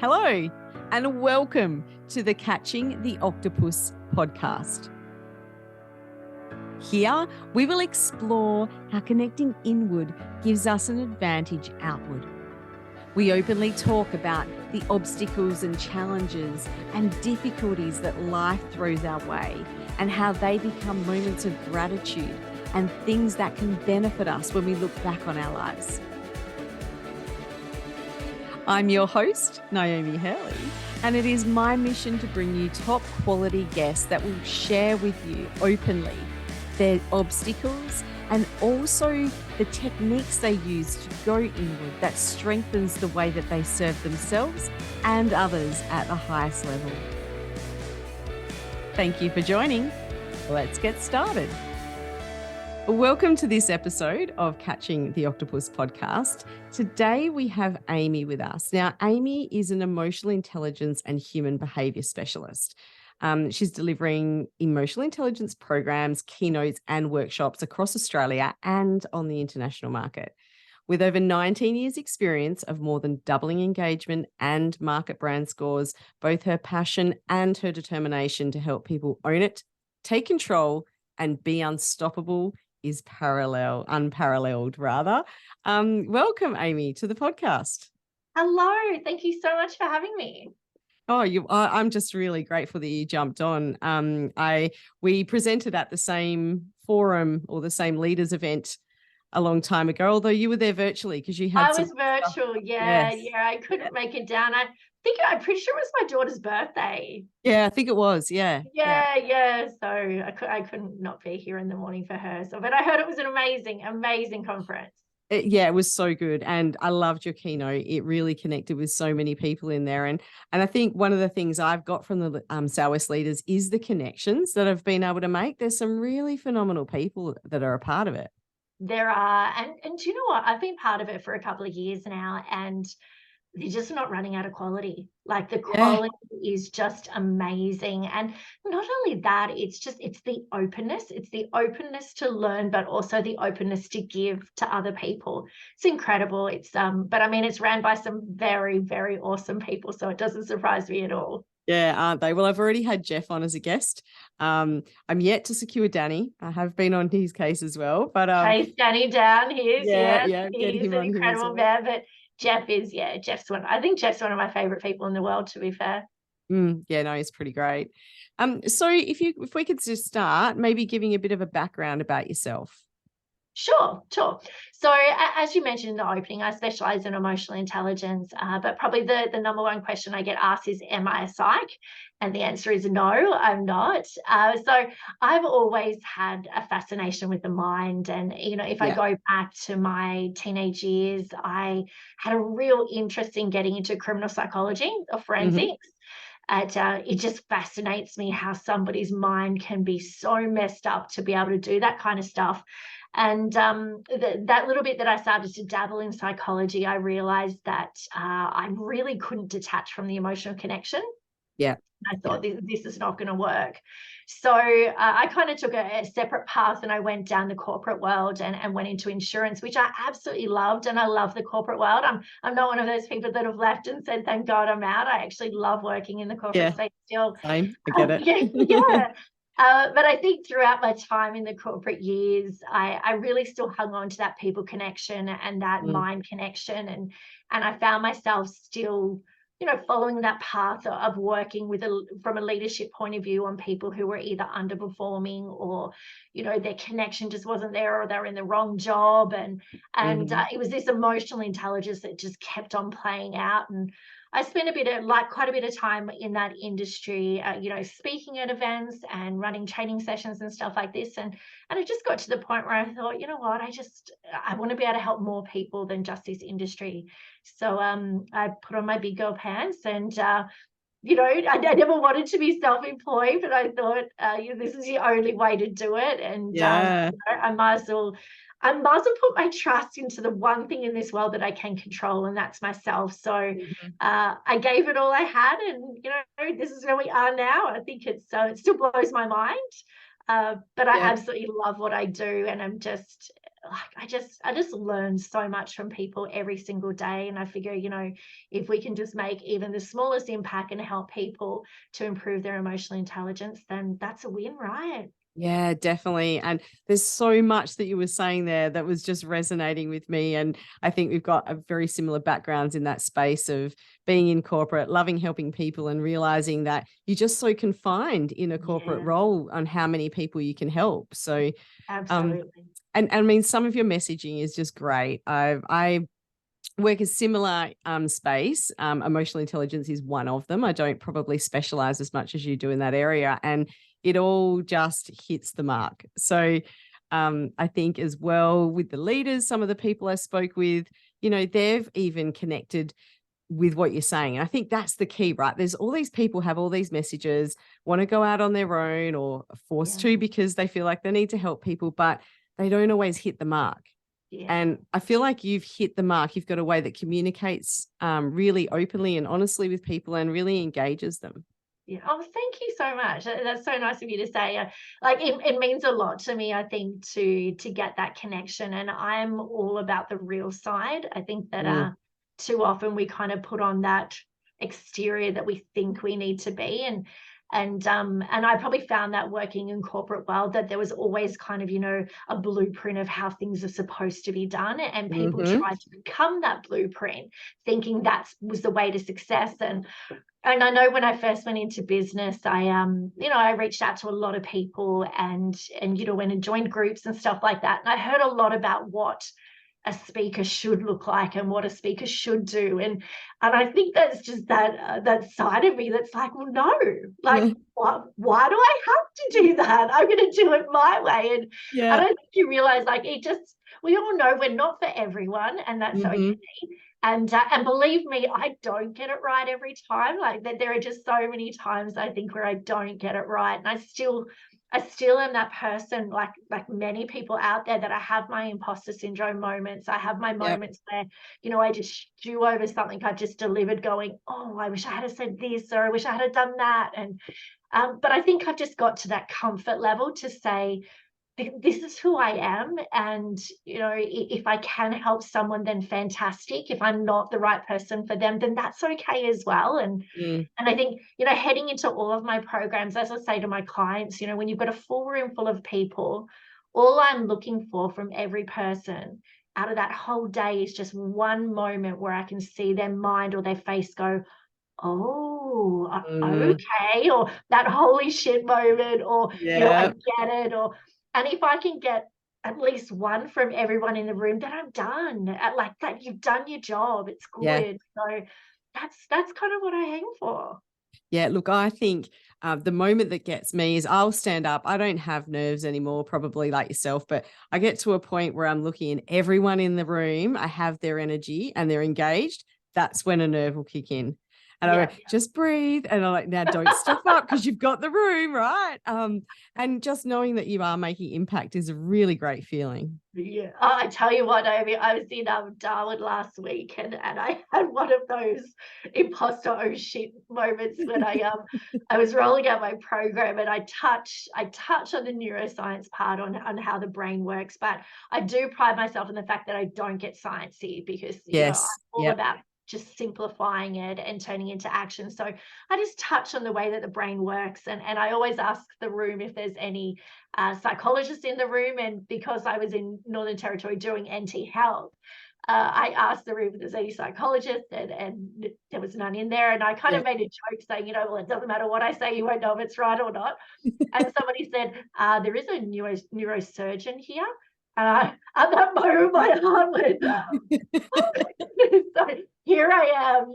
Hello, and welcome to the Catching the Octopus podcast. Here, we will explore how connecting inward gives us an advantage outward. We openly talk about the obstacles and challenges and difficulties that life throws our way and how they become moments of gratitude and things that can benefit us when we look back on our lives. I'm your host, Naomi Hurley, and it is my mission to bring you top quality guests that will share with you openly their obstacles and also the techniques they use to go inward that strengthens the way that they serve themselves and others at the highest level. Thank you for joining. Let's get started. Welcome to this episode of Catching the Octopus podcast. Today we have Amy with us. Now, Amy is an emotional intelligence and human behavior specialist. She's delivering emotional intelligence programs, keynotes, and workshops across Australia and on the international market. With over 19 years' experience of more than doubling engagement and market brand scores, both her passion and her determination to help people own it, take control, and be unstoppable is unparalleled. Welcome, Amy, to the podcast. Hello. Thank you so much for having me. I'm just really grateful that you jumped on. We presented at the same forum or the same leaders event a long time ago, although you were there virtually because you had. I was virtual. Yeah. I couldn't make it down. I'm pretty sure it was my daughter's birthday. Yeah, I think it was. Yeah. So I couldn't not be here in the morning for her. But I heard it was an amazing conference. It was so good. And I loved your keynote. It really connected with so many people in there. And I think one of the things I've got from the Southwest leaders is the connections that I've been able to make. There's some really phenomenal people that are a part of it. There are. And do you know what? I've been part of it for a couple of years now, and they're just not running out of quality. Like the quality is just amazing. And not only that, it's the openness. It's the openness to learn, but also the openness to give to other people. It's incredible. But I mean, it's ran by some very, very awesome people. So it doesn't surprise me at all. Yeah, aren't they? Well, I've already had Jeff on as a guest. I'm yet to secure Danny. I have been on his case as well. But chase Danny down. He's get he's him an on incredible man. But Jeff's one of my favorite people in the world, to be fair. He's pretty great. So if we could just start maybe giving a bit of a background about yourself. Sure. So as you mentioned in the opening, I specialize in emotional intelligence, but probably the number one question I get asked is, am I a psych? And the answer is no, I'm not. So I've always had a fascination with the mind. And, if I go back to my teenage years, I had a real interest in getting into criminal psychology or forensics. It just fascinates me how somebody's mind can be so messed up to be able to do that kind of stuff. And that little bit that I started to dabble in psychology, I realized that I really couldn't detach from the emotional connection. Yeah. I thought this is not going to work. So I kind of took a separate path, and I went down the corporate world and went into insurance, which I absolutely loved. And I love the corporate world. I'm not one of those people that have left and said, thank God I'm out. I actually love working in the corporate space still. Same. I get it. But I think throughout my time in the corporate years, I really still hung on to that people connection and that mind connection. And I found myself still, following that path of working from a leadership point of view on people who were either underperforming or, their connection just wasn't there, or they were in the wrong job. And it was this emotional intelligence that just kept on playing out. And I spent quite a bit of time in that industry, speaking at events and running training sessions and stuff like this. And it just got to the point where I thought, you know what, I want to be able to help more people than just this industry. So I put on my big girl pants and, I never wanted to be self-employed, but I thought, this is the only way to do it. And I might as well put my trust into the one thing in this world that I can control, and that's myself. So I gave it all I had, and this is where we are now. I think it still blows my mind, but I absolutely love what I do, and I'm just I just learn so much from people every single day. And I figure, if we can just make even the smallest impact and help people to improve their emotional intelligence, then that's a win, right? Yeah, definitely. And there's so much that you were saying there that was just resonating with me. And I think we've got a very similar backgrounds in that space of being in corporate, loving helping people, and realizing that you're just so confined in a corporate Yeah, role on how many people you can help. So, um, absolutely. and I mean, some of your messaging is just great. I work a similar space. Emotional intelligence is one of them. I don't probably specialize as much as you do in that area, and it all just hits the mark. So I think as well with the leaders, some of the people I spoke with, they've even connected with what you're saying. And I think that's the key, right? There's all these people have all these messages, want to go out on their own or forced Yeah, to because they feel like they need to help people, but they don't always hit the mark. yeah. And I feel like you've hit the mark. You've got a way that communicates really openly and honestly with people and really engages them. Yeah. Oh, thank you so much. That's so nice of you to say. Like it means a lot to me, I think, to get that connection. And I'm all about the real side. I think that Mm, too often we kind of put on that exterior that we think we need to be. And I probably found that working in corporate world that there was always kind of, a blueprint of how things are supposed to be done. And people mm-hmm. tried to become that blueprint, thinking that was the way to success. And I know when I first went into business, I reached out to a lot of people and went and joined groups and stuff like that. And I heard a lot about what a speaker should look like and what a speaker should do. And I think that's just that side of me that's like, well, no, like Yeah. why do I have to do that? I'm going to do it my way. And I Yeah. don't think you realize like we all know we're not for everyone, and that's okay. Mm-hmm. And believe me, I don't get it right every time. Like that, there are just so many times I think where I don't get it right, and I still am that person. Like many people out there, that I have my imposter syndrome moments. I have my Yep. moments where I just stew over something I've just delivered, going, "Oh, I wish I had said this, or I wish I had done that." And but I think I've just got to that comfort level to say, this is who I am. And, if I can help someone, then fantastic. If I'm not the right person for them, then that's okay as well. Mm, And I think, heading into all of my programs, as I say to my clients, when you've got a full room full of people, all I'm looking for from every person out of that whole day is just one moment where I can see their mind or their face go, oh, mm, okay, or that holy shit moment, or, I yeah. get it, and if I can get at least one from everyone in the room, then I'm done. At like that, you've done your job. It's Yeah. good. So that's kind of what I aim for. Yeah, look, I think the moment that gets me is I'll stand up. I don't have nerves anymore, probably like yourself, but I get to a point where I'm looking at everyone in the room. I have their energy and they're engaged. That's when a nerve will kick in. And I Yeah. go, just breathe. And I'm like, now don't step up because you've got the room, right? And just knowing that you are making impact is a really great feeling. Yeah. Oh, I tell you what, Amy, I was in Darwin last week, and I had one of those imposter oh shit moments when I was rolling out my program, and I touch on the neuroscience part, on how the brain works, but I do pride myself in the fact that I don't get sciencey, because I'm Yes. all Yep. about just simplifying it and turning into action. So I just touch on the way that the brain works, and I always ask the room if there's any psychologist in the room. And because I was in Northern Territory doing NT Health, I asked the room if there's any psychologist, and there was none in there. And I kind of Yep. made a joke saying, well, it doesn't matter what I say, you won't know if it's right or not. And somebody said, there is a neurosurgeon here. At that moment, my heart went, so here I am,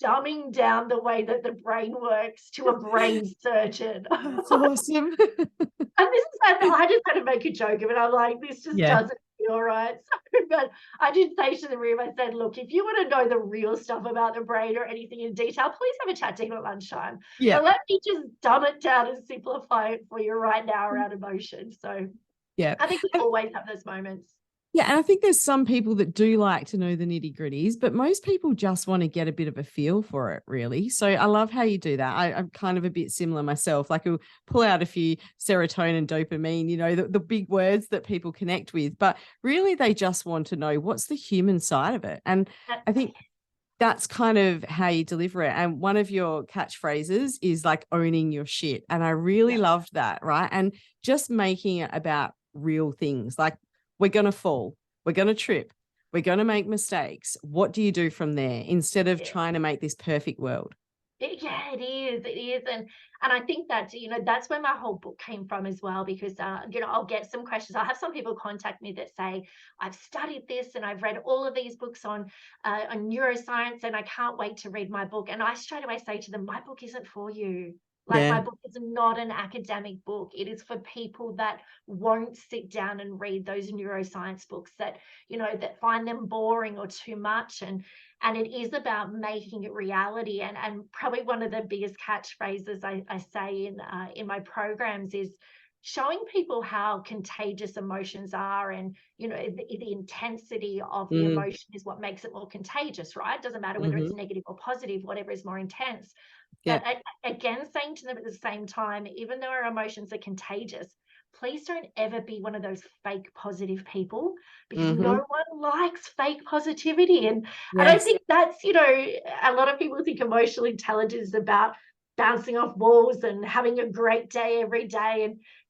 dumbing down the way that the brain works to a brain surgeon. That's awesome. And I just had to make a joke of it. I'm like, this just Yeah. doesn't feel right. So, but I did say to the room, I said, look, if you want to know the real stuff about the brain or anything in detail, please have a chat to him at lunchtime. Yeah. But let me just dumb it down and simplify it for you right now around emotion. So Yeah. I think we always have those moments. Yeah, and I think there's some people that do like to know the nitty-gritties, but most people just want to get a bit of a feel for it, really. So I love how you do that. I'm kind of a bit similar myself. Like, I'll pull out a few serotonin, dopamine, the big words that people connect with, but really they just want to know what's the human side of it. And I think that's kind of how you deliver it. And one of your catchphrases is like owning your shit. And I really loved that, right? And just making it about real things. Like, we're going to fall, we're going to trip, we're going to make mistakes. What do you do from there instead of trying to make this perfect world? Yeah, it is. It is. And I think that, that's where my whole book came from as well, because, I'll get some questions. I'll have some people contact me that say, I've studied this and I've read all of these books on neuroscience and I can't wait to read my book. And I straight away say to them, my book isn't for you. Like, my book is not an academic book. It is for people that won't sit down and read those neuroscience books, that, that find them boring or too much. And it is about making it reality. And probably one of the biggest catchphrases I say in my programs is showing people how contagious emotions are, and the intensity of the emotion is what makes it more contagious, right? It doesn't matter whether it's negative or positive, whatever is more intense. But again, saying to them at the same time, even though our emotions are contagious, please don't ever be one of those fake positive people, because no one likes fake positivity. And I think that's, a lot of people think emotional intelligence is about bouncing off walls and having a great day every day.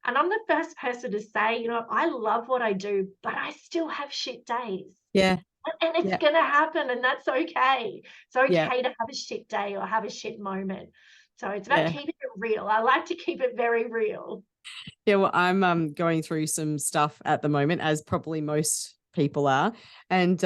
And I'm the first person to say, I love what I do, but I still have shit days. Yeah. And it's going to happen, and that's okay. It's Yeah. okay to have a shit day or have a shit moment. So it's about keeping it real. I like to keep it very real. Yeah, well, I'm going through some stuff at the moment, as probably most people are. And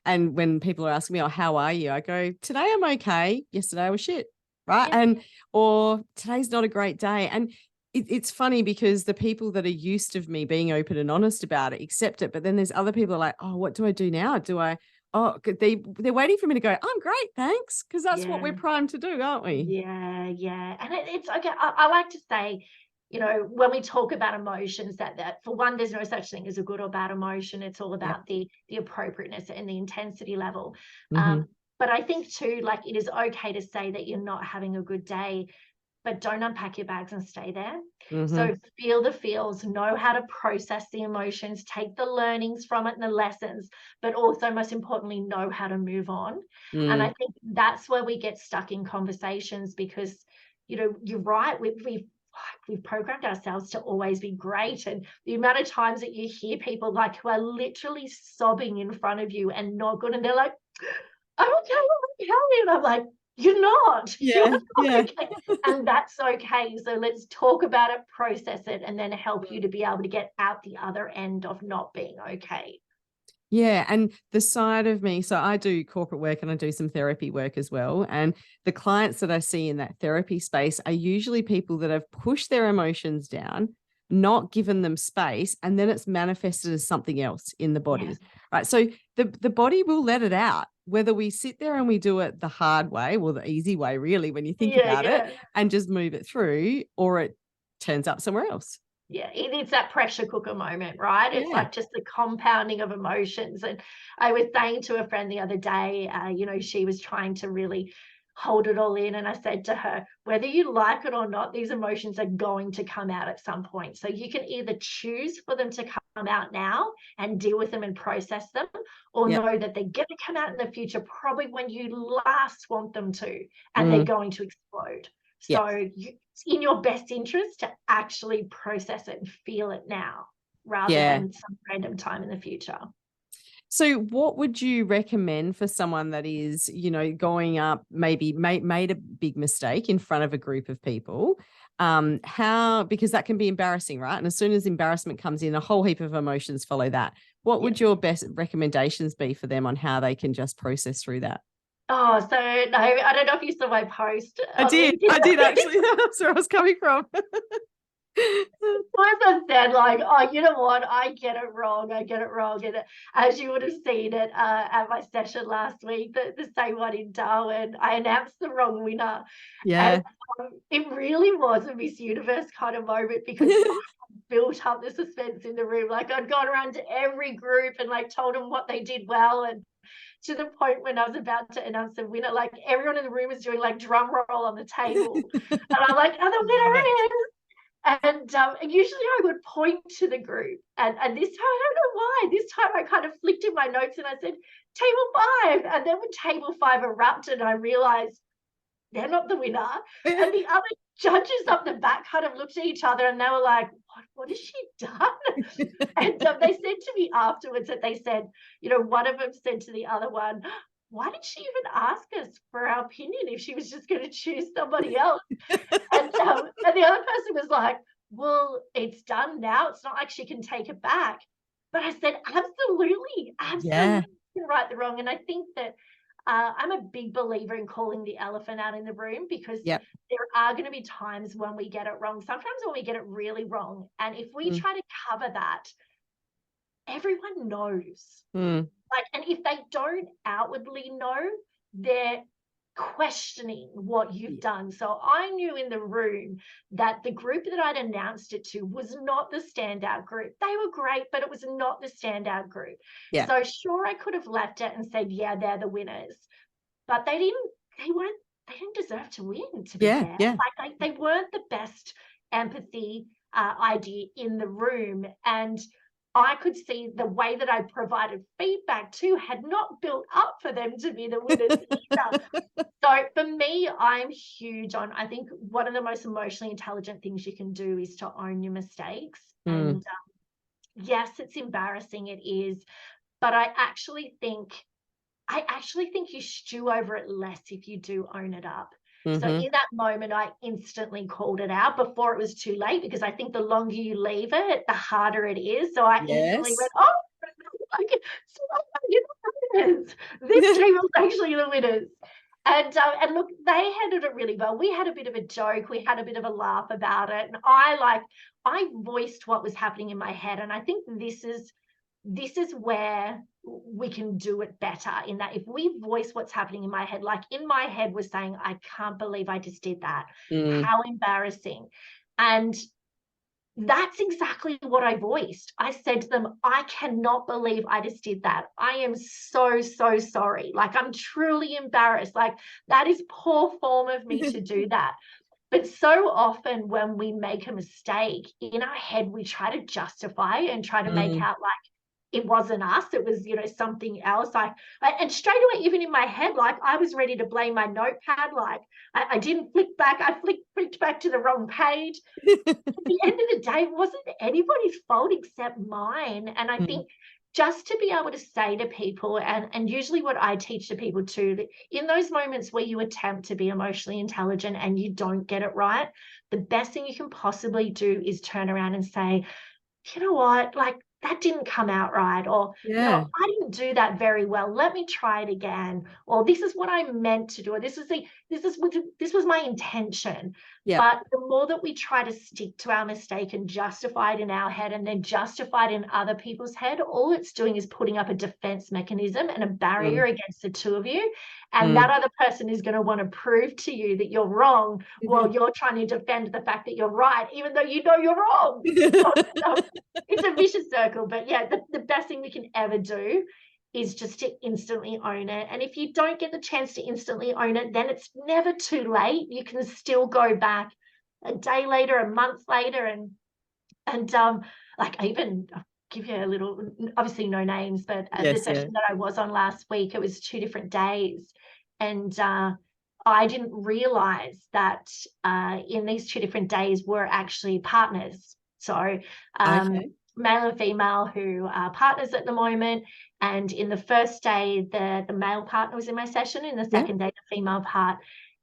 when people are asking me, oh, how are you? I go, today I'm okay. Yesterday I was shit. Right. Yeah. Or today's not a great day. And it's funny because the people that are used to me being open and honest about it accept it. But then there's other people like, oh, what do I do now? They're waiting for me to go, I'm great, thanks. Because that's what we're primed to do, aren't we? Yeah. And it's okay. I like to say, when we talk about emotions, that for one, there's no such thing as a good or bad emotion. It's all about the appropriateness and the intensity level. But I think too, like, it is okay to say that you're not having a good day, but don't unpack your bags and stay there. So feel the feels, know how to process the emotions, take the learnings from it and the lessons, but also, most importantly, know how to move on. And I think that's where we get stuck in conversations, because, you're right. We've programmed ourselves to always be great. And the amount of times that you hear people like who are literally sobbing in front of you and not good, and they're like, I'm okay. And I'm like, you're not. You're not okay. And that's okay. So let's talk about it, process it, and then help you to be able to get out the other end of not being okay. Yeah. And the side of me, so I do corporate work and I do some therapy work as well. And the clients that I see in that therapy space are usually people that have pushed their emotions down, not given them space, and then it's manifested as something else in the body. Right. So the body will let it out, whether we sit there and we do it the hard way, or the easy way, really, when you think about it, and just move it through, or it turns up somewhere else. Yeah, it's that pressure cooker moment, right? It's like just the compounding of emotions. And I was saying to a friend the other day, she was trying to really hold it all in. And I said to her, whether you like it or not, these emotions are going to come out at some point. So you can either choose for them to come out now and deal with them and process them, or know that they're going to come out in the future, probably when you last want them to, and they're going to explode. So it's in your best interest to actually process it and feel it now, rather than some random time in the future. So what would you recommend for someone that is, going up, maybe made a big mistake in front of a group of people? Because that can be embarrassing, right? And as soon as embarrassment comes in, a whole heap of emotions follow that. What would your best recommendations be for them on how they can just process through that? Oh, so no, I don't know if you saw my post. I did actually. That's where I was coming from. Once I said, like, oh, you know what? I get it wrong. I get it wrong. And as you would have seen it at my session last week, the same one in Darwin, I announced the wrong winner. Yeah. And it really was a Miss Universe kind of moment because I built up the suspense in the room. Like I'd gone around to every group and like told them what they did well. And to the point when I was about to announce the winner, like everyone in the room was doing like drum roll on the table. And I'm like, and the winner is. And usually I would point to the group. And this time, I don't know why, this time I kind of flicked in my notes and I said, table 5. And then when table 5 erupted, I realized they're not the winner. And the other judges up the back kind of looked at each other and they were like, what has she done? And they said to me afterwards that they said, you know, one of them said to the other one, why did she even ask us for our opinion if she was just going to choose somebody else? And the other person was like, well, it's done now. It's not like she can take it back. But I said, absolutely, Yeah. you can right the wrong. And I think that I'm a big believer in calling the elephant out in the room because Yep. there are going to be times when we get it wrong. Sometimes when we get it really wrong. And if we try to cover that, everyone knows. Like, and if they don't outwardly know, they're questioning what you've done. So I knew in the room that the group that I'd announced it to was not the standout group. They were great, but it was not the standout group. Yeah. So sure, I could have left it and said, yeah, they're the winners, but they didn't deserve to win, to be fair. Yeah. Like they weren't the best empathy idea in the room. And I could see the way that I provided feedback too had not built up for them to be the winners either. So for me, I'm huge on, I think one of the most emotionally intelligent things you can do is to own your mistakes. And yes, it's embarrassing, it is, but I actually think you stew over it less if you do own it up. So in that moment, I instantly called it out before it was too late, because I think the longer you leave it, the harder it is. So I instantly went, oh, like, this team was actually the winners. And look, they handled it really well. We had a bit of a joke. We had a bit of a laugh about it. And I voiced what was happening in my head. And I think this is where we can do it better, in that if we voice what's happening in my head, like in my head was saying, I can't believe I just did that. How embarrassing. And that's exactly what I voiced. I said to them, I cannot believe I just did that. I am so, so sorry. Like, I'm truly embarrassed. Like, that is poor form of me to do that. But so often when we make a mistake, in our head, we try to justify and try to make out like it wasn't us, it was, something else. And straight away, even in my head, like I was ready to blame my notepad. Like I didn't flick back. I flicked back to the wrong page. At the end of the day, it wasn't anybody's fault except mine. And I think just to be able to say to people, and usually what I teach to people too, in those moments where you attempt to be emotionally intelligent and you don't get it right, the best thing you can possibly do is turn around and say, you know what, like that didn't come out right, or I didn't do that very well, let me try it again, or this is what I meant to do, or this was my intention. But the more that we try to stick to our mistake and justify it in our head and then justify it in other people's head, all it's doing is putting up a defense mechanism and a barrier against the two of you. And that other person is going to want to prove to you that you're wrong while you're trying to defend the fact that you're right, even though you know you're wrong. So it's a vicious circle. But yeah, the best thing we can ever do is just to instantly own it. And if you don't get the chance to instantly own it, then it's never too late. You can still go back a day later, a month later, and like even I'll give you a little, obviously no names, but the session that I was on last week, it was 2 different days. And I didn't realize that in these 2 different days were actually partners. So male and female who are partners at the moment. And in the first day, the male partner was in my session. In the second day, the female part.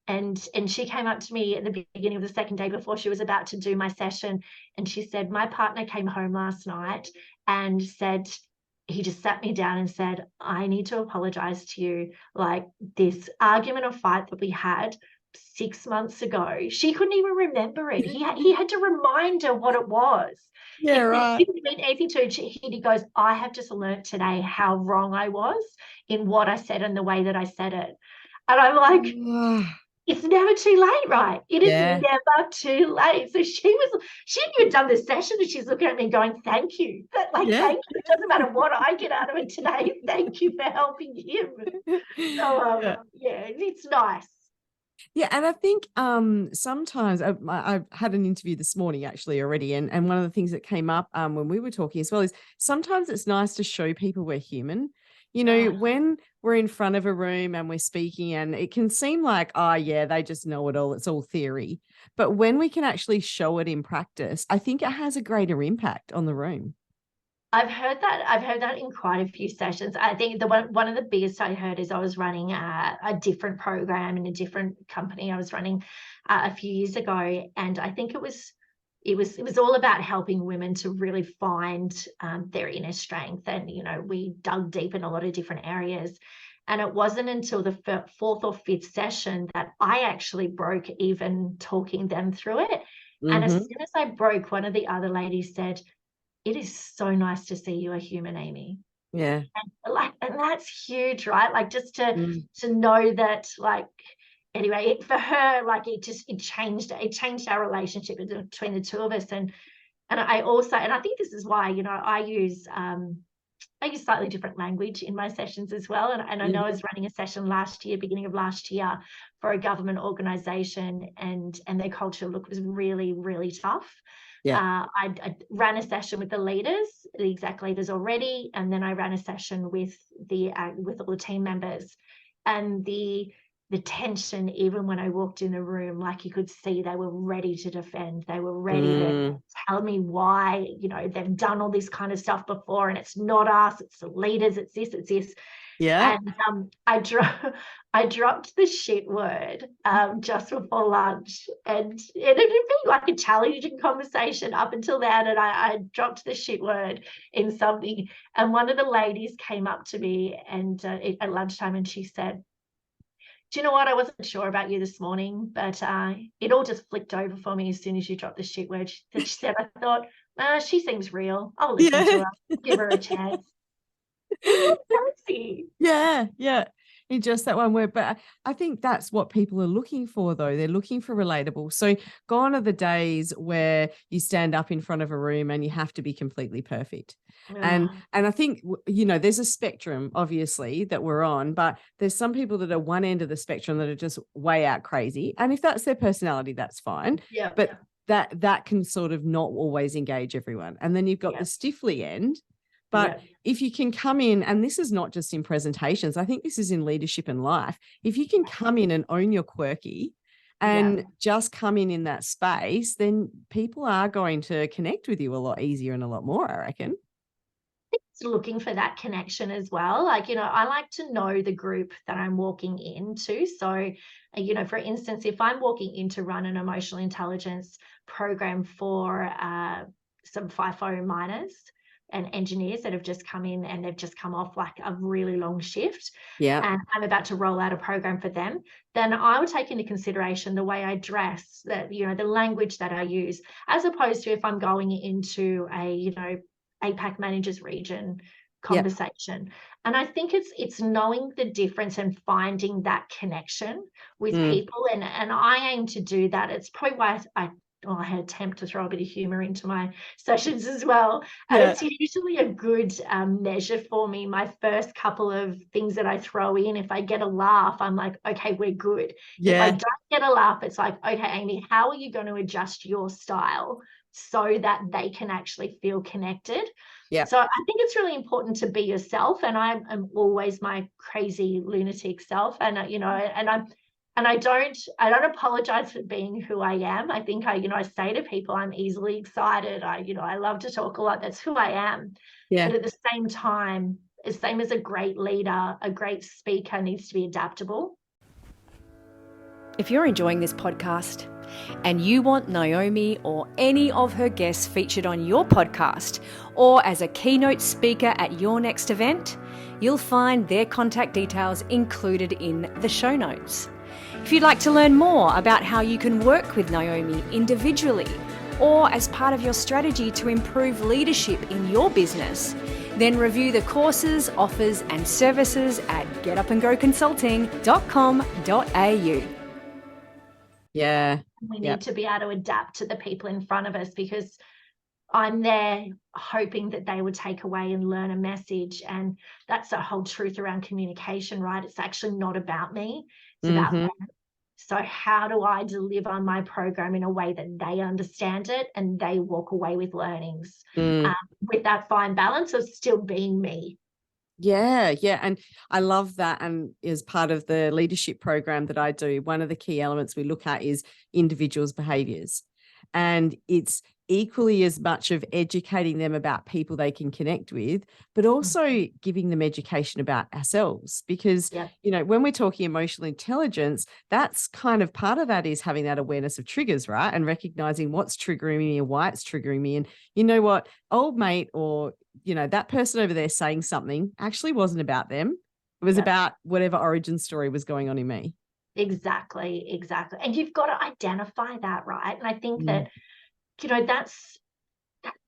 And she came up to me at the beginning of the second day before she was about to do my session. And she said, my partner came home last night and said, he just sat me down and said, I need to apologize to you. Like, this argument or fight that we had 6 months ago. She couldn't even remember it. He had to remind her what it was. Yeah, right. It would mean anything to her. He goes, I have just learned today how wrong I was in what I said and the way that I said it. And I'm like, it's never too late, right? It is never too late. So she hadn't even done this session and she's looking at me going, thank you. But thank you. It doesn't matter what I get out of it today. Thank you for helping him. So it's nice. Yeah, and I think sometimes I had an interview this morning actually already, and one of the things that came up when we were talking as well is sometimes it's nice to show people we're human. You know, when we're in front of a room and we're speaking and it can seem like, oh yeah, they just know it all. It's all theory. But when we can actually show it in practice, I think it has a greater impact on the room. I've heard that in quite a few sessions. I think one of the biggest I heard is I was running a different program in a different company I was running a few years ago, and I think it was all about helping women to really find their inner strength. And we dug deep in a lot of different areas, and it wasn't until the fourth or fifth session that I actually broke even talking them through it. And as soon as I broke, one of the other ladies said, it is so nice to see you a human, Amy. Yeah. And that's huge, right? Like just to know that, like, anyway, for her, like it changed our relationship between the two of us. And I think this is why, I use slightly different language in my sessions as well. And I know I was running a session beginning of last year, for a government organization, and their culture look was really, really tough. Yeah. I ran a session with the exec leaders already, and then I ran a session with all the team members, and the tension, even when I walked in the room, like you could see they were ready to defend. They were ready to tell me why, they've done all this kind of stuff before, and it's not us, it's the leaders, it's this. Yeah. And I dropped the shit word just before lunch, and it had been like a challenging conversation up until then, and I dropped the shit word in something, and one of the ladies came up to me and at lunchtime, and she said, do you know what? I wasn't sure about you this morning, but it all just flicked over for me as soon as you dropped the shit word. She said, I thought, she seems real. I'll listen to her. I'll give her a chance. Yeah. In just that one word. But I think that's what people are looking for, though. They're looking for relatable. So gone are the days where you stand up in front of a room and you have to be completely perfect. And I think, there's a spectrum, obviously, that we're on, but there's some people that are one end of the spectrum that are just way out crazy. And if that's their personality, that's fine. Yeah. But that can sort of not always engage everyone. And then you've got the stiffly end. But if you can come in, and this is not just in presentations, I think this is in leadership and life. If you can come in and own your quirky and just come in that space, then people are going to connect with you a lot easier and a lot more, I reckon. It's looking for that connection as well. Like, I like to know the group that I'm walking into. So, for instance, if I'm walking in to run an emotional intelligence program for some FIFO miners and engineers that have just come in and they've just come off like a really long shift, and I'm about to roll out a program for them, then I would take into consideration the way I dress, that, the language that I use, as opposed to if I'm going into a, APAC managers region conversation. And I think it's knowing the difference and finding that connection with people. And I aim to do that. It's probably why I attempt to throw a bit of humor into my sessions as well. And it's usually a good measure for me. My first couple of things that I throw in, if I get a laugh, I'm like, okay, we're good. If I don't get a laugh, it's like, okay, Amy, how are you going to adjust your style so that they can actually feel connected? So I think it's really important to be yourself. And I'm always my crazy lunatic self. And, I don't apologize for being who I am. I think I say to people, I'm easily excited. I love to talk a lot. That's who I am. But at the same time, the same as a great leader, a great speaker needs to be adaptable. If you're enjoying this podcast, and you want Naomi or any of her guests featured on your podcast or as a keynote speaker at your next event, you'll find their contact details included in the show notes. If you'd like to learn more about how you can work with Naomi individually or as part of your strategy to improve leadership in your business, then review the courses, offers and services at getupandgroconsulting.com.au. Yeah. We need to be able to adapt to the people in front of us, because I'm there hoping that they would take away and learn a message. And that's the whole truth around communication, right? It's actually not about me. It's about them. So how do I deliver my program in a way that they understand it and they walk away with learnings with that fine balance of still being me? Yeah. And I love that. And as part of the leadership program that I do, one of the key elements we look at is individuals' behaviors. And it's equally as much of educating them about people they can connect with, but also giving them education about ourselves. Because, when we're talking emotional intelligence, that's kind of part of that is having that awareness of triggers, right? And recognizing what's triggering me and why it's triggering me. And you know what, old mate or, that person over there saying something actually wasn't about them. It was about whatever origin story was going on in me. Exactly. And you've got to identify that, right? And I think that,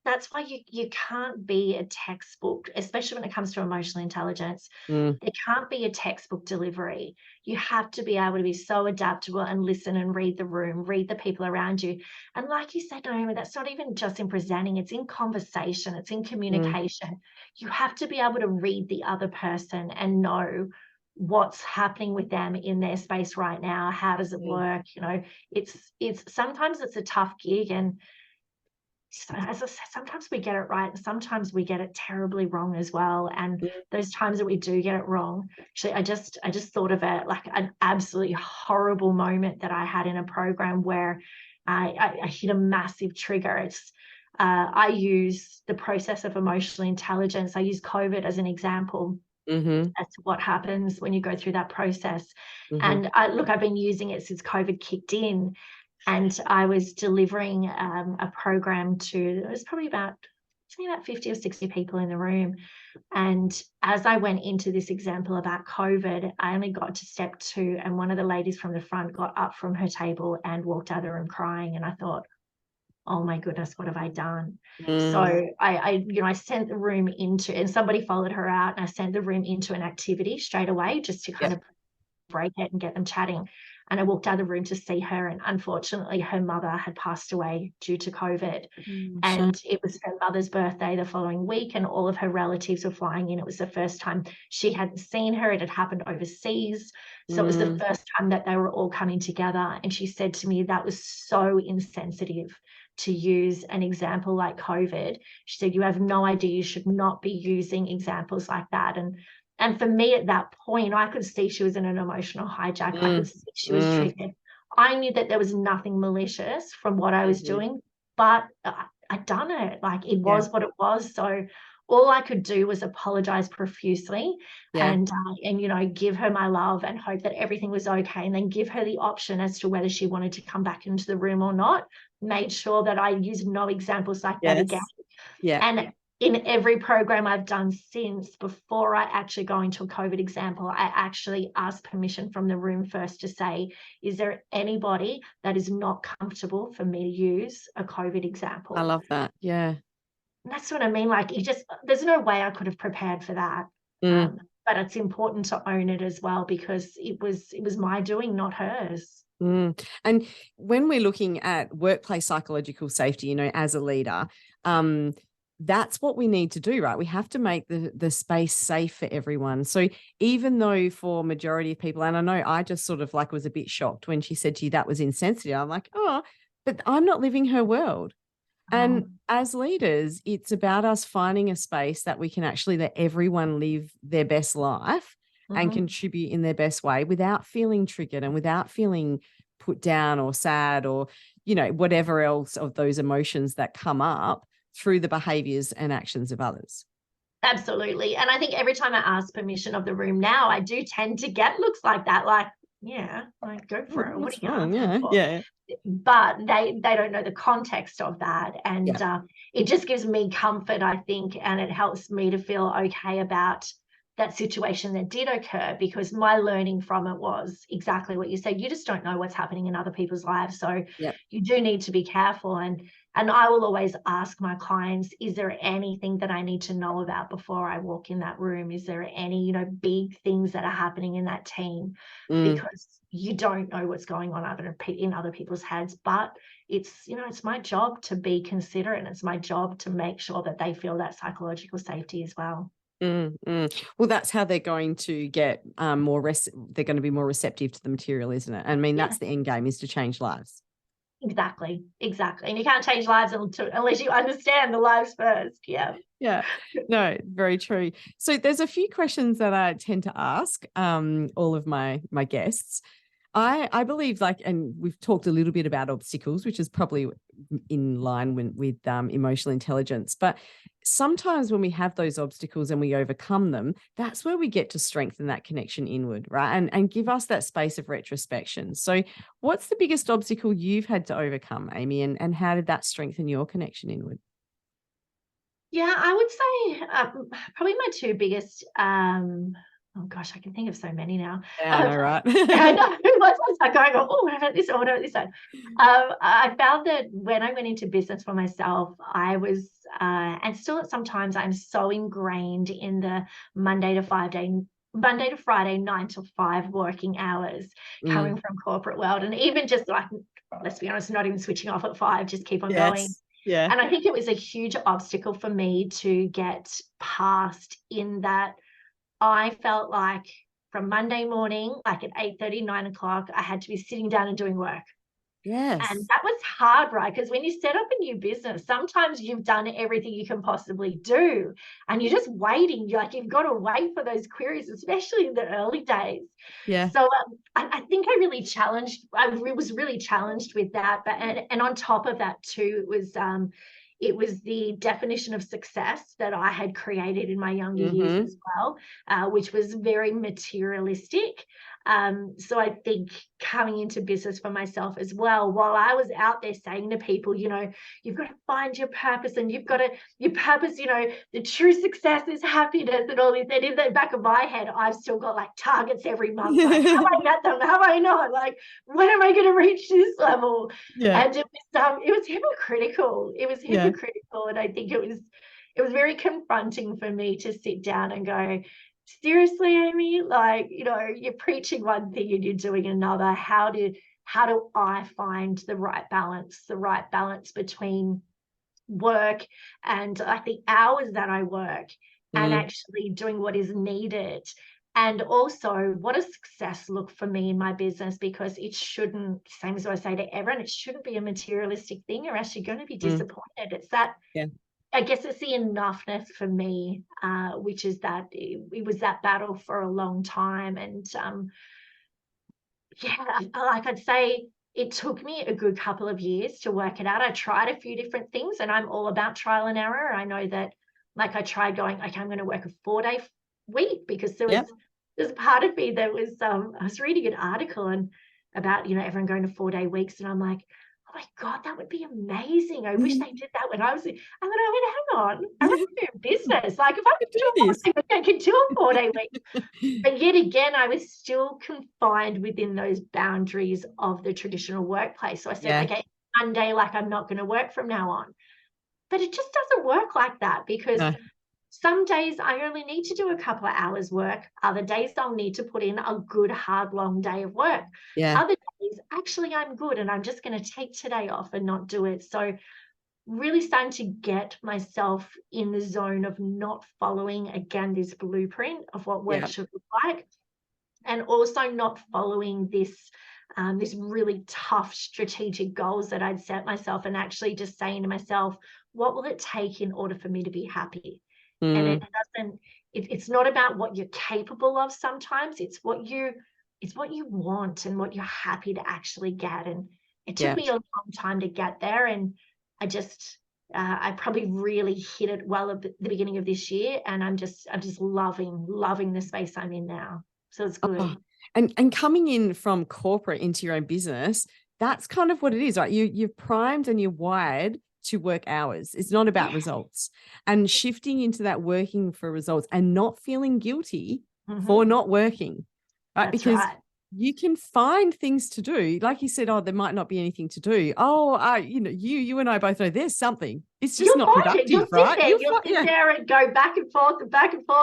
that's why you can't be a textbook, especially when it comes to emotional intelligence. There can't be a textbook delivery. You have to be able to be so adaptable and listen and read the room, read the people around you. And like you said, Naomi, that's not even just in presenting, it's in conversation, it's in communication. You have to be able to read the other person and know what's happening with them in their space right now. How does it work? It's sometimes it's a tough gig, and as I said, sometimes we get it right and sometimes we get it terribly wrong as well. And those times that we do get it wrong, actually, I just thought of it like an absolutely horrible moment that I had in a program where I hit a massive trigger. It's I use the process of emotional intelligence. I use COVID as an example. As to what happens when you go through that process. And I've been using it since COVID kicked in. And I was delivering a program to, it was probably about 50 or 60 people in the room. And as I went into this example about COVID, I only got to step 2, and one of the ladies from the front got up from her table and walked out of the room crying. And I thought, oh my goodness, what have I done? So I sent the room into, and somebody followed her out, and I sent the room into an activity straight away just to kind of break it and get them chatting. And I walked out of the room to see her, and unfortunately her mother had passed away due to COVID. And it was her mother's birthday the following week, and all of her relatives were flying in. It was the first time she hadn't seen her. It had happened overseas. So it was the first time that they were all coming together. And she said to me, that was so insensitive to use an example like COVID. She said, you have no idea, you should not be using examples like that. And for me at that point, I could see she was in an emotional hijack. I could see she was triggered. I knew that there was nothing malicious from what I was doing, but I'd done it. Like, it was what it was. So all I could do was apologize profusely and give her my love and hope that everything was okay, and then give her the option as to whether she wanted to come back into the room or not. Made sure that I used no examples like that again. And in every program I've done since, before I actually go into a COVID example, I actually ask permission from the room first to say, is there anybody that is not comfortable for me to use a COVID example? I love that. Yeah. And that's what I mean. Like, there's no way I could have prepared for that. But it's important to own it as well, because it was my doing, not hers. And when we're looking at workplace psychological safety, as a leader, that's what we need to do, right? We have to make the space safe for everyone. So even though for majority of people, and I know I just sort of like was a bit shocked when she said to you that was insensitive. I'm like, oh, but I'm not living her world. And as leaders, it's about us finding a space that we can actually let everyone live their best life and contribute in their best way without feeling triggered and without feeling put down or sad or, whatever else of those emotions that come up through the behaviors and actions of others. Absolutely. And I think every time I ask permission of the room now, I do tend to get looks like that. Like, yeah, like go for it. What What's are you wrong? asking for? Yeah. But they don't know the context of that, and it just gives me comfort, I think, and it helps me to feel okay about that situation that did occur, because my learning from it was exactly what you said. You just don't know what's happening in other people's lives, so you do need to be careful. And I will always ask my clients, is there anything that I need to know about before I walk in that room? Is there any, big things that are happening in that team? Because you don't know what's going on in other people's heads. But it's my job to be considerate, and it's my job to make sure that they feel that psychological safety as well. Well, that's how they're going to get more they're going to be more receptive to the material, isn't it? I mean, that's the end game, is to change lives. Exactly. And you can't change lives unless you understand the lives first. Yeah, no, very true. So there's a few questions that I tend to ask all of my guests. I believe, and we've talked a little bit about obstacles, which is probably in line with emotional intelligence. But sometimes when we have those obstacles and we overcome them, that's where we get to strengthen that connection inward, right? And give us that space of retrospection. So what's the biggest obstacle you've had to overcome, Amy, and how did that strengthen your connection inward? Yeah, I would say probably my two biggest, oh gosh, I can think of so many now. Yeah, I know, right? I know. Once I start going, oh, what about this? Oh, what about this one? I found that when I went into business for myself, I was, and still sometimes I'm so ingrained in the Monday to Friday, 9 to 5 working hours, coming from corporate world. And even just like, let's be honest, not even switching off at 5, just keep on going. Yeah. And I think it was a huge obstacle for me to get past, in that I felt like from Monday morning, like at 8:30, 9 o'clock, I had to be sitting down and doing work. Yes. And that was hard, right? Because when you set up a new business, sometimes you've done everything you can possibly do and you're just waiting. You've got to wait for those queries, especially in the early days. Yeah. So I think I was really challenged with that. But and on top of that too, it was the definition of success that I had created in my younger years as well, which was very materialistic. So I think coming into business for myself as well, while I was out there saying to people, you've got to find your purpose, and your purpose, the true success is happiness and all this. And in the back of my head, I've still got like targets every month. Like, have I met them? Have I not? Like, when am I going to reach this level? Yeah. And it was hypocritical. It was hypocritical. And I think it was very confronting for me to sit down and go, seriously, Amy, like, you're preaching one thing and you're doing another. How do I find the right balance between work and like the hours that I work and actually doing what is needed? And also, what does success look for me in my business? Because it shouldn't, same as what I say to everyone, it shouldn't be a materialistic thing, or else you're going to be disappointed. It's that, I guess it's the enoughness for me, which is that it was that battle for a long time. And like I'd say, it took me a good couple of years to work it out. I tried a few different things, and I'm all about trial and error. I know that, like, I tried going, okay, I'm going to work a 4-day week, because there's a part of me that was, I was reading an article about, everyone going to 4-day weeks. And I'm like, oh my God, that would be amazing. I wish they did that when I was, and then I went, hang on, I'm running a business. Like, if I could do this, I could do a 4-day week. But yet again, I was still confined within those boundaries of the traditional workplace. So I said, okay, Monday, like, I'm not going to work from now on. But it just doesn't work like that, because some days I only need to do a couple of hours work. Other days I'll need to put in a good, hard, long day of work. Other days, actually, I'm good and I'm just going to take today off and not do it. So really starting to get myself in the zone of not following, again, this blueprint of what work should look like, and also not following this really tough strategic goals that I'd set myself, and actually just saying to myself, what will it take in order for me to be happy? And it's not about what you're capable of sometimes, it's what you want and what you're happy to actually get. And it took me a long time to get there, and I probably really hit it well at the beginning of this year, and I'm just loving the space I'm in now. So it's good. And coming in from corporate into your own business, that's kind of what it is, right? You're primed and you're wired to work hours. It's not about results. And shifting into that working for results and not feeling guilty for not working, right? That's because right. you can find things to do. Like you said, oh, there might not be anything to do. Oh, you and I both know there's something. It's just You'll not find productive, it. You'll right? sit there. You'll sit there and go back and forth,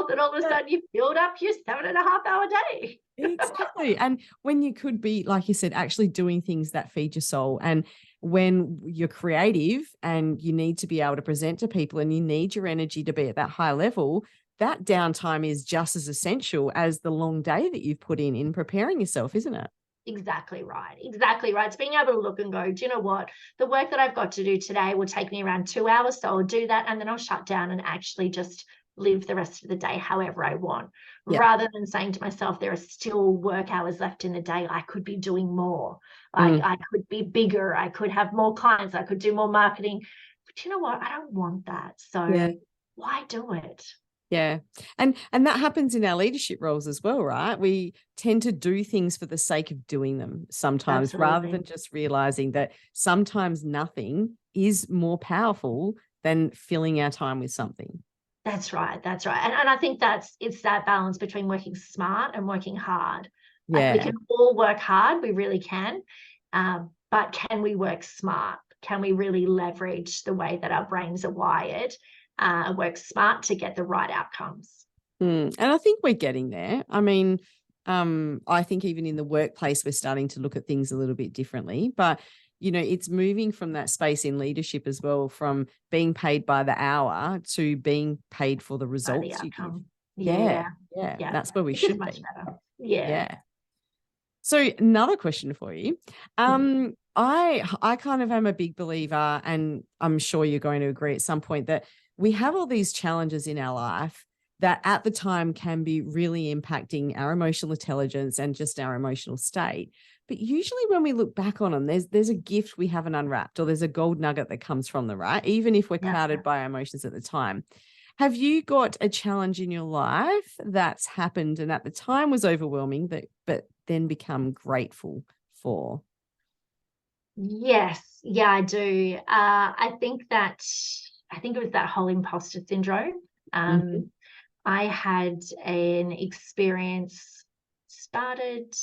and all of a sudden you build up your 7.5-hour day. Exactly. And when you could be, like you said, actually doing things that feed your soul. And when you're creative and you need to be able to present to people and you need your energy to be at that high level, that downtime is just as essential as the long day that you've put in preparing yourself, isn't it? Exactly right. Exactly right. It's being able to look and go, do you know what? The work that I've got to do today will take me around 2 hours. So I'll do that. And then I'll shut down and actually just live the rest of the day however I want, rather than saying to myself, there are still work hours left in the day. I could be doing more. Like I could be bigger. I could have more clients. I could do more marketing. But you know what? I don't want that. So why do it? Yeah. And that happens in our leadership roles as well, right? We tend to do things for the sake of doing them sometimes, rather than just realizing that sometimes nothing is more powerful than filling our time with something. That's right. That's right. And I think it's that balance between working smart and working hard. Yeah. Like we can all work hard. We really can. But can we work smart? Can we really leverage the way that our brains are wired, work smart to get the right outcomes? And I think we're getting there. I mean, I think even in the workplace, we're starting to look at things a little bit differently, but it's moving from that space in leadership as well, from being paid by the hour to being paid for the results you give. Yeah. That's where we should much be. better. Yeah. So another question for you. I kind of am a big believer, and I'm sure you're going to agree at some point, that we have all these challenges in our life that at the time can be really impacting our emotional intelligence and just our emotional state. But usually when we look back on them, there's a gift we haven't unwrapped, or there's a gold nugget that comes from them, right? Even if we're clouded by our emotions at the time. Have you got a challenge in your life that's happened and at the time was overwhelming, but then become grateful for? Yes. Yeah, I do. I think it was that whole imposter syndrome. I had an experience started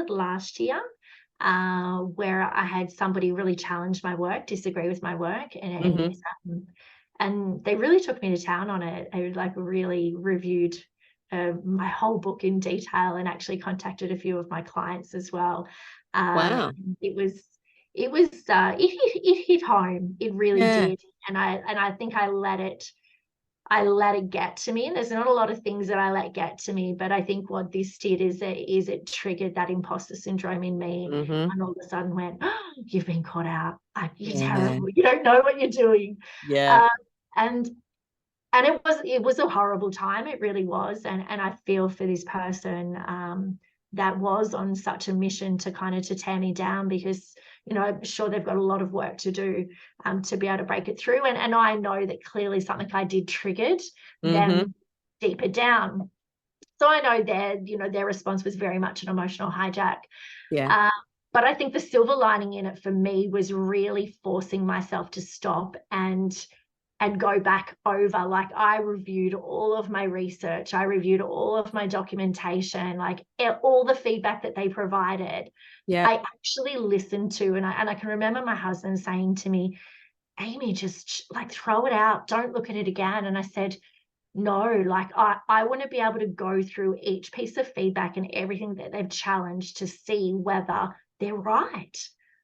last year, where I had somebody really challenge my work, disagree with my work, and they really took me to town on it. I really reviewed my whole book in detail and actually contacted a few of my clients as well. Wow. It hit home. It really did. And I think I let it get to me. And there's not a lot of things that I let get to me, but I think what this did is it triggered that imposter syndrome in me, and all of a sudden went, oh, you've been caught out. You're terrible. You don't know what you're doing. And it was a horrible time. It really was. And I feel for this person that was on such a mission to kind of to tear me down, because I'm sure they've got a lot of work to do to be able to break it through. And I know that clearly something I did triggered them deeper down. So I know their response was very much an emotional hijack. But I think the silver lining in it for me was really forcing myself to stop and go back over. Like, I reviewed all of my research. I reviewed all of my documentation, like all the feedback that they provided. I actually listened to, and I can remember my husband saying to me, Amy, just like throw it out. Don't look at it again. And I said, no, like I want to be able to go through each piece of feedback and everything that they've challenged to see whether they're right.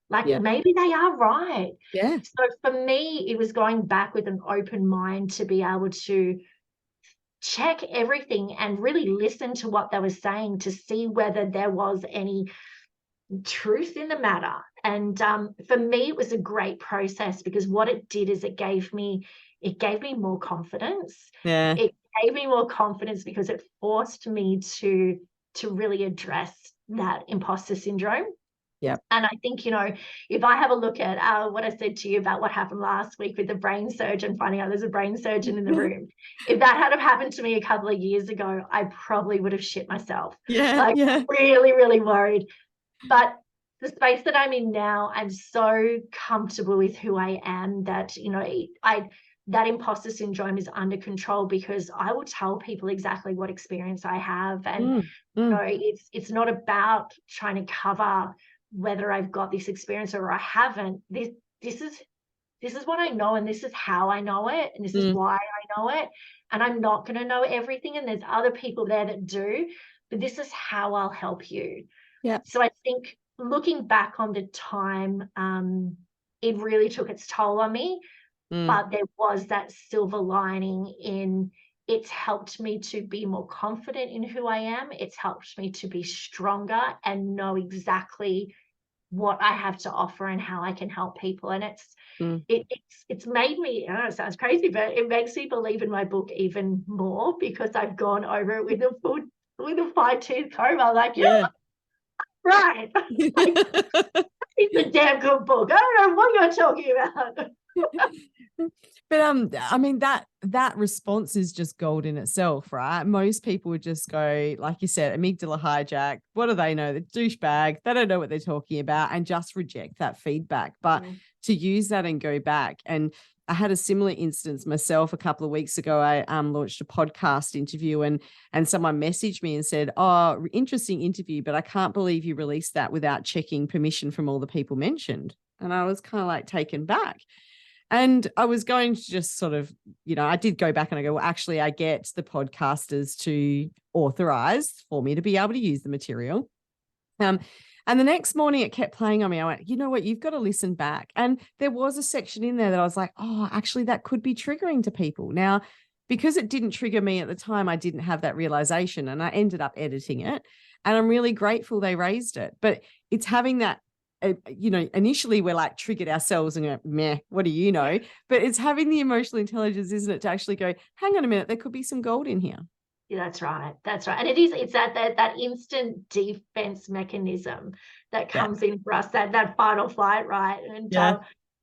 Like maybe they are right. So for me, it was going back with an open mind to be able to check everything and really listen to what they were saying to see whether there was any truth in the matter. And for me, it was a great process, because what it did is it gave me more confidence. It gave me more confidence because it forced me to really address that imposter syndrome. Yeah. And I think, if I have a look at what I said to you about what happened last week with the brain surgeon, finding out there's a brain surgeon in the room, if that had have happened to me a couple of years ago, I probably would have shit myself. Really, really worried. But the space that I'm in now, I'm so comfortable with who I am that, that imposter syndrome is under control, because I will tell people exactly what experience I have. And, it's not about trying to cover whether I've got this experience or I haven't. This is what I know, and this is how I know it, and this is why I know it. And I'm not going to know everything, and there's other people there that do, but this is how I'll help you. Yeah. So I think looking back on the time, it really took its toll on me, but there was that silver lining in it's helped me to be more confident in who I am. It's helped me to be stronger and know exactly what I have to offer and how I can help people. And it's made me, I know it sounds crazy, but it makes me believe in my book even more, because I've gone over it with a fine-tooth comb. I'm like, right. It's a damn good book. I don't know what you're talking about. But I mean, that response is just gold in itself, right? Most people would just go, like you said, amygdala hijack. What do they know? The douchebag. They don't know what they're talking about, and just reject that feedback. But to use that and go back, and I had a similar instance myself a couple of weeks ago. I launched a podcast interview, and someone messaged me and said, "Oh, interesting interview, but I can't believe you released that without checking permission from all the people mentioned." And I was kind of like taken back. And I was going to just sort of, I did go back and I go, well, actually, I get the podcasters to authorize for me to be able to use the material. And the next morning it kept playing on me. I went, you know what, you've got to listen back. And there was a section in there that I was like, oh, actually, that could be triggering to people. Now, because it didn't trigger me at the time, I didn't have that realization, and I ended up editing it. And I'm really grateful they raised it. But it's having that, initially we're like triggered ourselves and go, meh, what do you know? But it's having the emotional intelligence, isn't it, to actually go, hang on a minute, there could be some gold in here. Yeah, that's right. That's right. And it's that instant defense mechanism that comes in for us, that fight or flight, right? And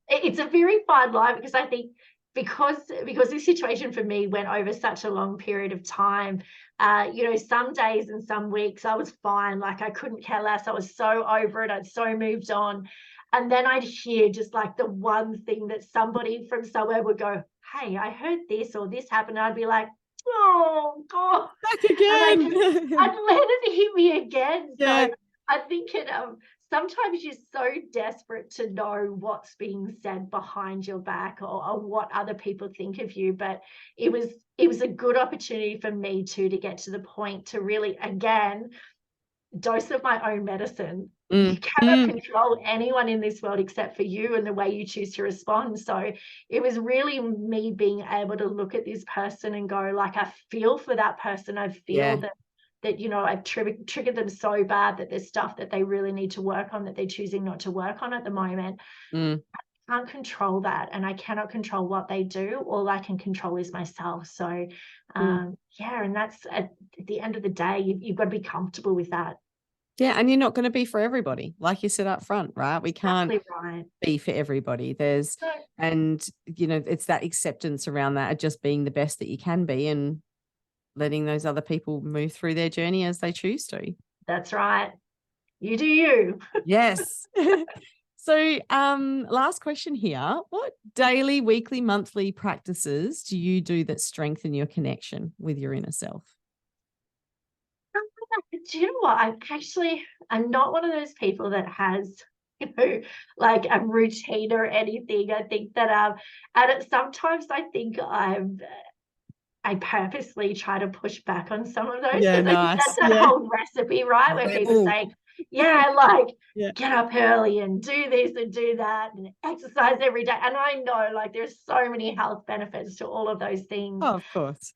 it's a very fine line, because I think because this situation for me went over such a long period of time, some days and some weeks I was fine, like I couldn't care less. I was so over it. I'd so moved on. And then I'd hear just like the one thing that somebody from somewhere would go, hey, I heard this or this happened. And I'd be like, oh God, back again. I'd let it hit me again. So I think sometimes you're so desperate to know what's being said behind your back, or what other people think of you. But it was a good opportunity for me to get to the point to really, again, dose of my own medicine. You cannot control anyone in this world except for you and the way you choose to respond. So it was really me being able to look at this person and go, like, I feel for that person. I feel that I've triggered them so bad that there's stuff that they really need to work on that they're choosing not to work on at the moment. I can't control that, and I cannot control what they do. All I can control is myself. So and that's at the end of the day, you've got to be comfortable with that. Yeah, and you're not going to be for everybody, like you said up front, right? We can't be for everybody. It's that acceptance around that, just being the best that you can be, and letting those other people move through their journey as they choose to. That's right. You do you. Yes. So last question here. What daily, weekly, monthly practices do you do that strengthen your connection with your inner self? Do you know what? I'm not one of those people that has, like a routine or anything. I think that sometimes I think I purposely try to push back on some of those. Yeah, nice. I think that's that whole recipe, right? Where people say, get up early and do this and do that and exercise every day. And I know, like, there's so many health benefits to all of those things. Oh, of course.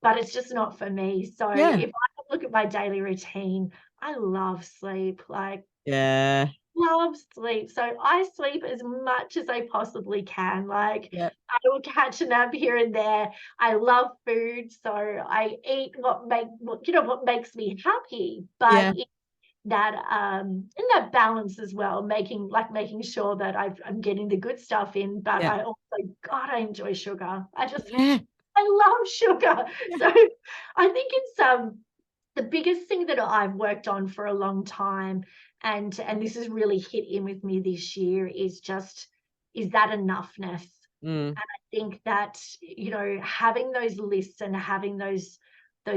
But it's just not for me. So if I look at my daily routine, I love sleep. Love sleep. So I sleep as much as I possibly can. I will catch a nap here and there. I love food, so I eat what makes me happy. But and that balance as well, making sure that I'm getting the good stuff in, but I also, God, I enjoy sugar. I love sugar. So I think it's the biggest thing that I've worked on for a long time, and this has really hit in with me this year, is that enoughness. And I think that, you know, having those lists and having those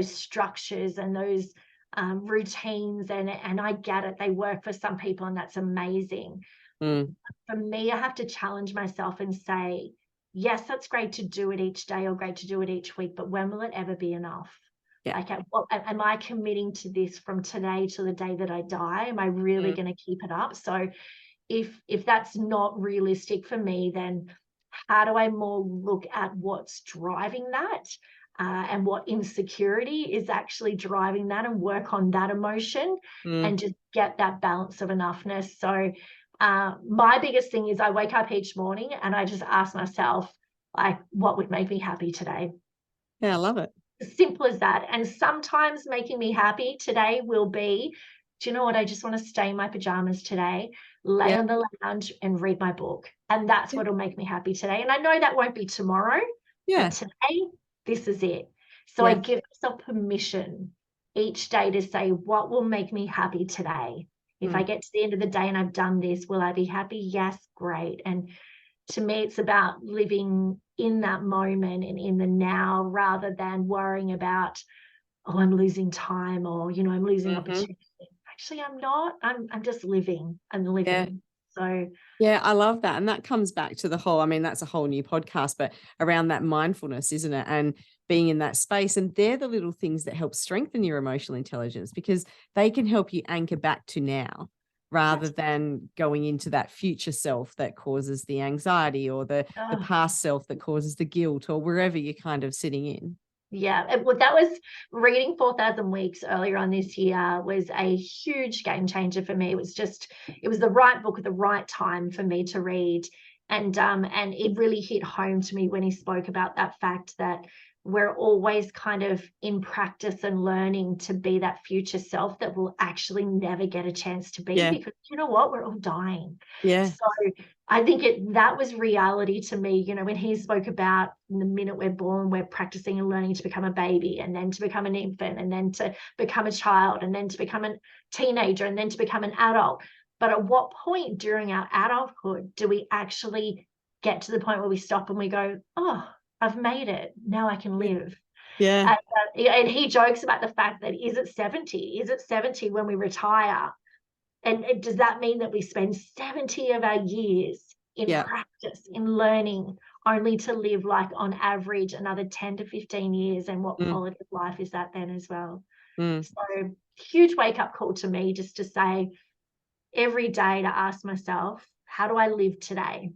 structures and those routines, and I get it, they work for some people and that's amazing. For me, I have to challenge myself and say, yes, that's great to do it each day or great to do it each week, but when will it ever be enough? Like, am I committing to this from today to the day that I die? Am I really going to keep it up? So if that's not realistic for me, then how do I more look at what's driving that, and what insecurity is actually driving that, and work on that emotion and just get that balance of enoughness. So my biggest thing is I wake up each morning and I just ask myself, like, what would make me happy today? Yeah, I love it. As simple as that. And sometimes making me happy today will be, do you know what? I just want to stay in my pajamas today, lay on the lounge and read my book. And that's what will make me happy today. And I know that won't be tomorrow, but today, this is it. So I give myself permission each day to say, what will make me happy today? If I get to the end of the day and I've done this, will I be happy? Yes, great. And to me, it's about living in that moment and in the now, rather than worrying about, oh, I'm losing time, or, you know, I'm losing opportunity. Actually, I'm not. I'm just living. I'm living. Yeah. So yeah, I love that. And that comes back to the whole, I mean, that's a whole new podcast, but around that mindfulness, isn't it? And being in that space. And they're the little things that help strengthen your emotional intelligence, because they can help you anchor back to now, rather than going into that future self that causes the anxiety, or the past self that causes the guilt, or wherever you're kind of sitting in. Yeah, well, that was reading 4,000 Weeks earlier on this year was a huge game changer for me. It was the right book at the right time for me to read. And it really hit home to me when he spoke about that fact that we're always kind of in practice and learning to be that future self that will actually never get a chance to be, because you know what? We're all dying. So I think that was reality to me, you know, when he spoke about the minute we're born, we're practicing and learning to become a baby, and then to become an infant, and then to become a child, and then to become a teenager, and then to become an adult. But at what point during our adulthood do we actually get to the point where we stop and we go, oh, I've made it. Now I can live. And he jokes about the fact that, is it 70? Is it 70 when we retire? And does that mean that we spend 70 of our years in practice, in learning, only to live, like, on average another 10 to 15 years? And what quality of life is that then as well? So huge wake up call to me, just to say every day, to ask myself, how do I live today?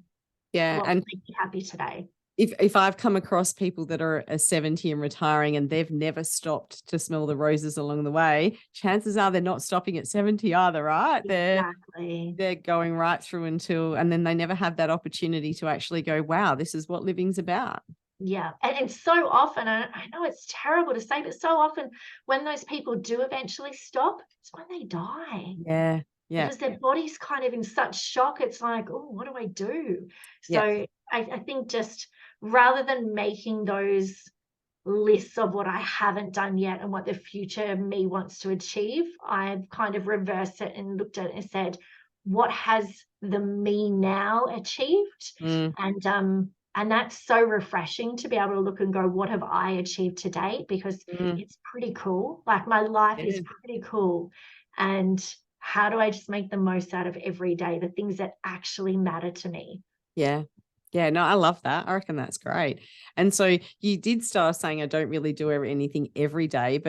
What And makes me happy today? If I've come across people that are 70 and retiring and they've never stopped to smell the roses along the way, chances are they're not stopping at 70 either, right? They're going right through and then they never have that opportunity to actually go, wow, this is what living's about. Yeah. And so often, I know it's terrible to say, but so often when those people do eventually stop, it's when they die. Yeah. Because their body's kind of in such shock. It's like, oh, what do I do? So I think, just rather than making those lists of what I haven't done yet and what the future me wants to achieve, I've kind of reversed it and looked at it and said, what has the me now achieved? And that's so refreshing to be able to look and go, what have I achieved to date? Because it's pretty cool. Like, my life is pretty cool. And how do I just make the most out of every day, the things that actually matter to me? Yeah. Yeah, no, I love that. I reckon that's great. And so you did start saying, I don't really do anything every day,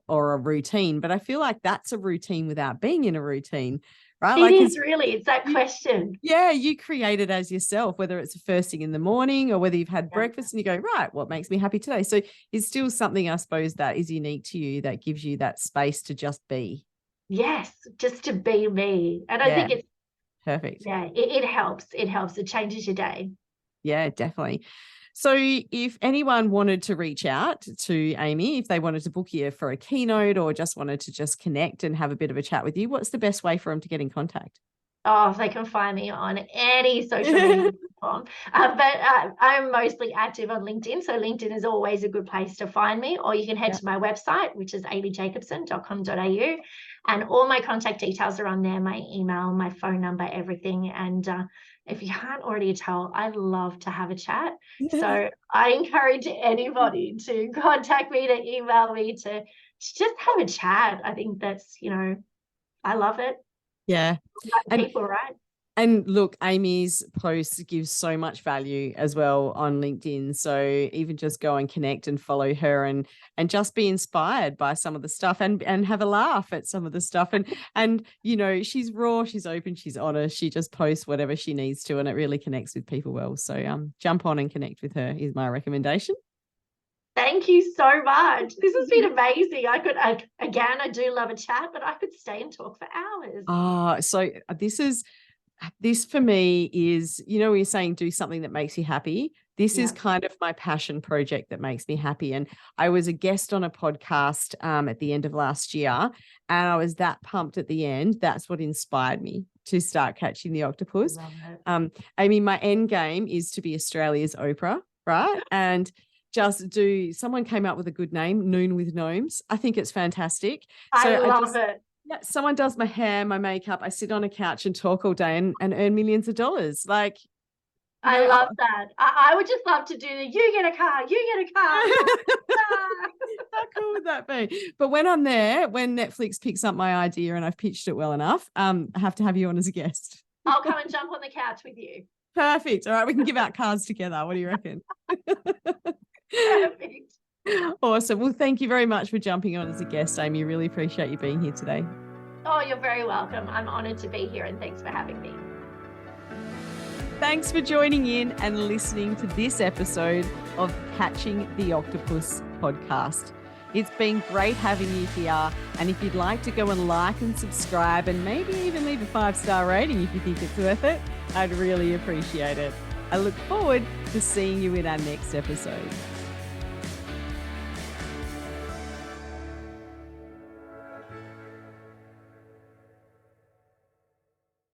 or a routine, but I feel like that's a routine without being in a routine, right? It is really, it's that question. Yeah, you create it as yourself, whether it's the first thing in the morning or whether you've had breakfast and you go, right, what makes me happy today? So it's still something, I suppose, that is unique to you, that gives you that space to just be. Yes, just to be me. And I think it's perfect. Yeah, it helps. It helps. It changes your day. Yeah, definitely. So if anyone wanted to reach out to Amy, if they wanted to book you for a keynote or just wanted to just connect and have a bit of a chat with you, what's the best way for them to get in contact? Oh, they can find me on any social media platform. But I'm mostly active on LinkedIn. So LinkedIn is always a good place to find me. Or you can head to my website, which is amyjacobson.com.au. And all my contact details are on there, my email, my phone number, everything. And if you can't already tell, I love to have a chat. So I encourage anybody to contact me, to email me, to just have a chat. I think that's, I love it. Yeah. People, right? And look, Amy's posts give so much value as well on LinkedIn. So even just go and connect and follow her and just be inspired by some of the stuff and have a laugh at some of the stuff. And she's raw, she's open, she's honest. She just posts whatever she needs to, and it really connects with people well. So jump on and connect with her is my recommendation. Thank you so much. This has been amazing. I do love a chat, but I could stay and talk for hours. So this for me is, when you're saying do something that makes you happy, this is kind of my passion project that makes me happy. And I was a guest on a podcast at the end of last year, and I was that pumped at the end. That's what inspired me to start catching the octopus. Amy, my end game is to be Australia's Oprah, right? And someone came up with a good name, Noon with Gnomes. I think it's fantastic. I love it. Yeah, someone does my hair, my makeup. I sit on a couch and talk all day and earn millions of dollars. Like, I love that. I would just love to do the you get a car. How cool would that be? But when I'm there, when Netflix picks up my idea and I've pitched it well enough, I have to have you on as a guest. I'll come and jump on the couch with you. Perfect. All right, we can give out cars together. What do you reckon? Perfect. Awesome. Well, thank you very much for jumping on as a guest, Amy. Really appreciate you being here today. Oh, you're very welcome. I'm honoured to be here, and thanks for having me. Thanks for joining in and listening to this episode of Catching the Octopus podcast. It's been great having you here. And if you'd like to go and like and subscribe and maybe even leave a 5-star rating if you think it's worth it, I'd really appreciate it. I look forward to seeing you in our next episode.